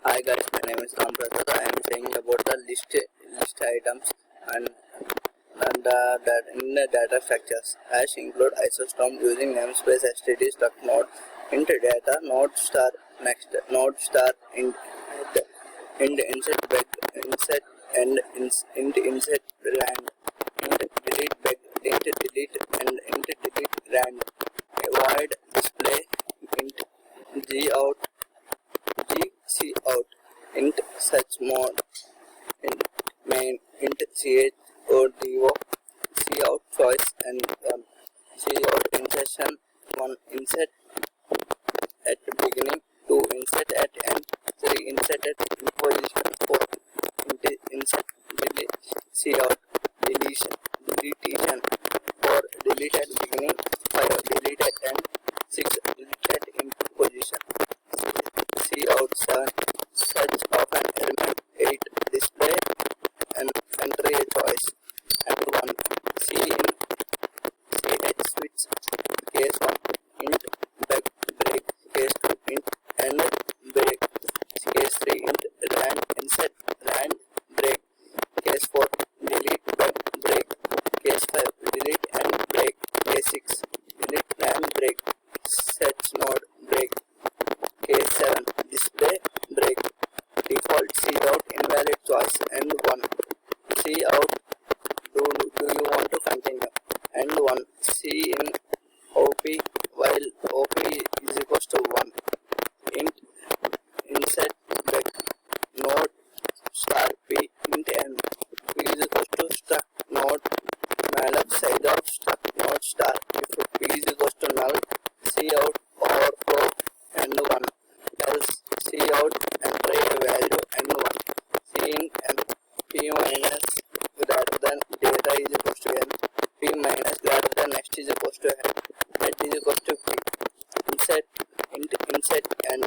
Hi guys, my name is Ram Prasad. I am saying about the list items and that in the data structures. Hash include isostorm using namespace std struct node int data node star next node star int insert beg insert and int insert rand int delete beg int delete and int delete rand void display int g out G out int search mode int main int ch or do cout choice and cout insertion 1 insert at beginning 2 insert at end 3 insert at position 4 insert delete cout deletion 4 delete at beginning 5 delete at end 6 delete at input position cout 7 search of an element 8 display and enter a choice and 1 cin ch switch case 1 int break case 2 int end break case 3 int rand insert rand break case 4 delete break case 5 delete and break case 6 delete rand break search node break case 7 display break default cout invalid choice and 1 cout do you want to continue and 1 cin op while op is equals to 1 int insert beg node star p int n p is equals to struct node malloc size of struct node star if p is equals to null cout overflow and 1 else cout enter a value and 1 cin and p minus greater than data is equals to n p minus greater than next is equals to head is equals to p insert int insert and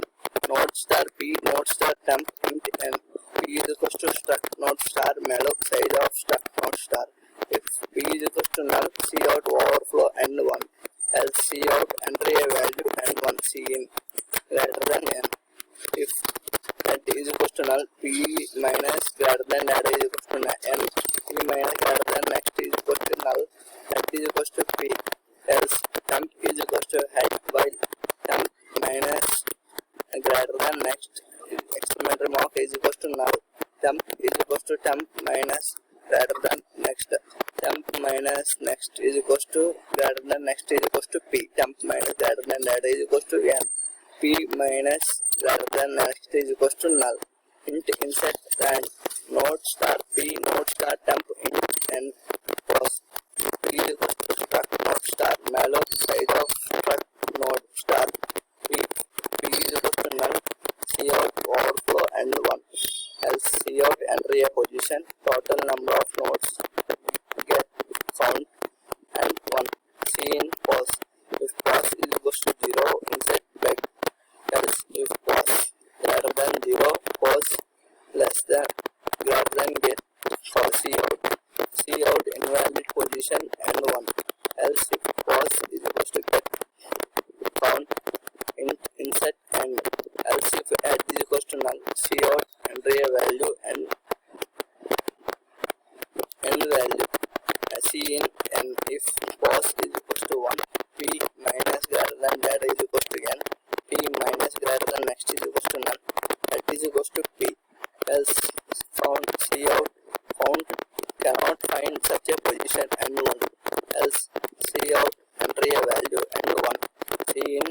node star p node star temp int n p is equals to struct node star malloc size of struct node star if p is equals to null cout overflow and 1 else cout enter a value and 1 cin greater than n if that is equals to null p minus greater than data is equals to n p minus greater than next is equals to null that is equals to p else temp is equals to head while temp minus greater than next exclamation mark is equals to null temp is equals to temp minus greater than next temp minus next is equals to greater than next is equals to p temp minus greater than data is equals to n p minus greater than next is equals to null int insert and node star p node star temp int n plus p is equals to struct node star malloc size of struct node star p is equals to null cout overflow and 1 else cout enter a position total number of nodes get found and 1 cin pos if pos is equals to 0 insert beg else if pos greater than 0 pos less than greater than get for cout invalid position and 1 else if pos is equals to get found insert and else if add is equals to null cout enter a value and value cin and if pos is equals to 1 p minus greater than data is equals to n p minus greater than next is equals to null that is equals to p else found cout found cannot find such a position and 1 else cout enter a value and 1 cin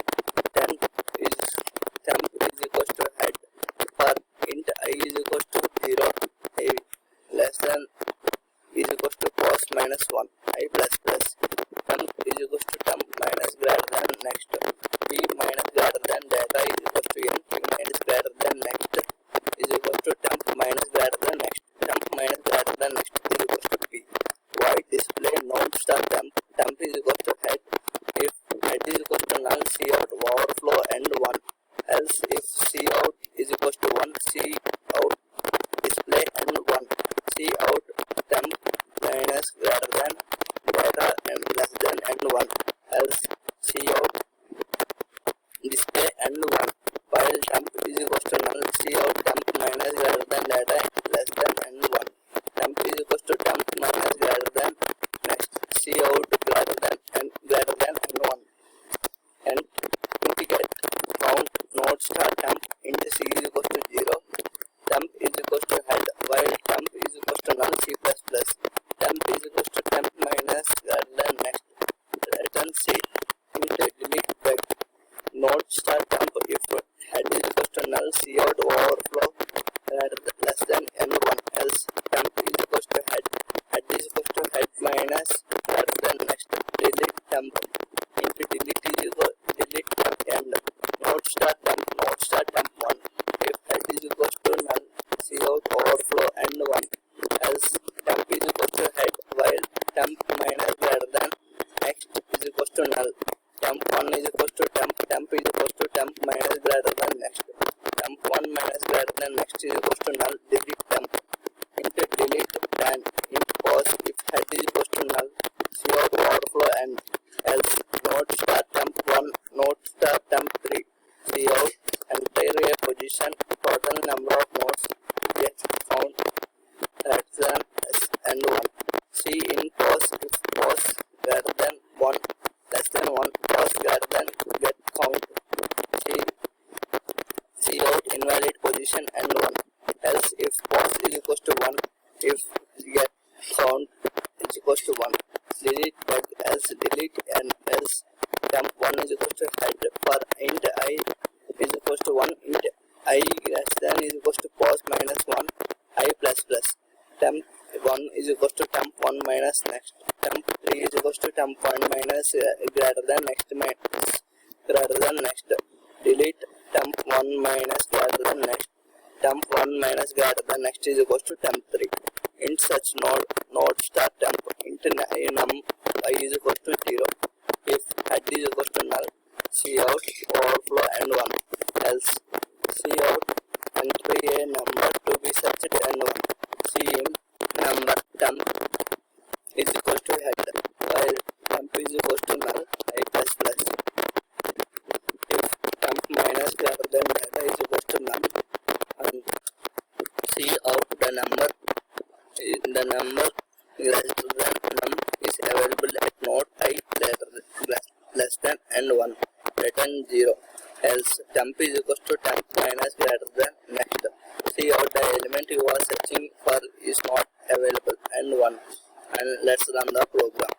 temp is equals to head for int I is equals to 0 I less than is equals to pos minus 1 I plus plus temp is equals to temp minus greater than next p minus greater than data is equals to n p minus greater than next is cout overflow greater than less than n1, else temp is equals to head is equals to head minus greater than next delete temp into delete is equal delete temp end not start temp 1 if head is equals to null cout overflow n1, else temp is equals to head while temp minus greater than next is equals to null. Temp 1 is equals to temp is equals to temp minus greater than next. Temp 1 minus greater than next is equals to null. Delete temp into delete tan into pause if head is equals to null. Cout overflow and else note start temp 1 note start temp 3 cout entire position total number of nodes gets found greater than s and 1. See in pause if pause greater than 1 less than 1 pause greater than get count. See out invalid position and 1 else if pause is equals to 1 if get count is equals to 1 delete bug else delete and else temp 1 is equals to head for int I is equals to 1 int I less than is equals to pause minus 1 I plus plus temp 1 is equals to temp 1 minus next temp 3 is equals to temp 1 minus greater than next minus greater than next delete temp 1 minus greater than next temp 1 minus greater than next is equals to temp 3 int such node start temp int num I is equals to 0 if head is equals to null cout overflow and 1 else cout enter a number to be searched and 1 in number temp is equals to head while temp is equals to null I plus plus if temp minus greater than data is equals to null and cout the number greater than num is available at node I less than and 1 return 0 else temp is equals to temp minus greater than next cout the element you are searching for is not available and 1 and let's run the program.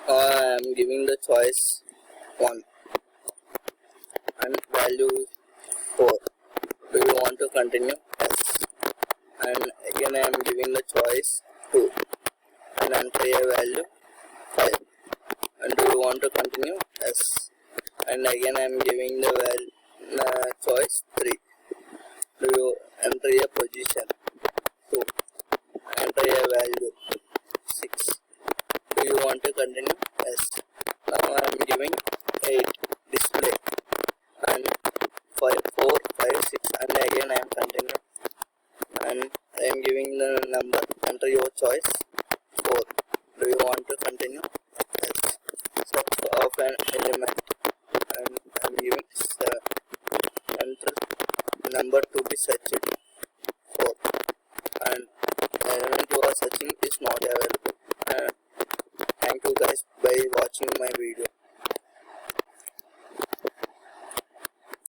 I am giving the choice 1 and value 4. Do you want to continue? Yes. And again I am giving the choice 2 and enter a value 5. And do you want to continue? Yes. And again I am giving the choice 3. Do you enter a position 2? Enter a value 6. Do you want to continue? Yes. Now I am giving 8 display and 4, 5, 6 and again I am continuing and I am giving the number. Enter your choice 4. Do you want to continue? Yes. Set of an element and I am giving 7. Enter number to be searched.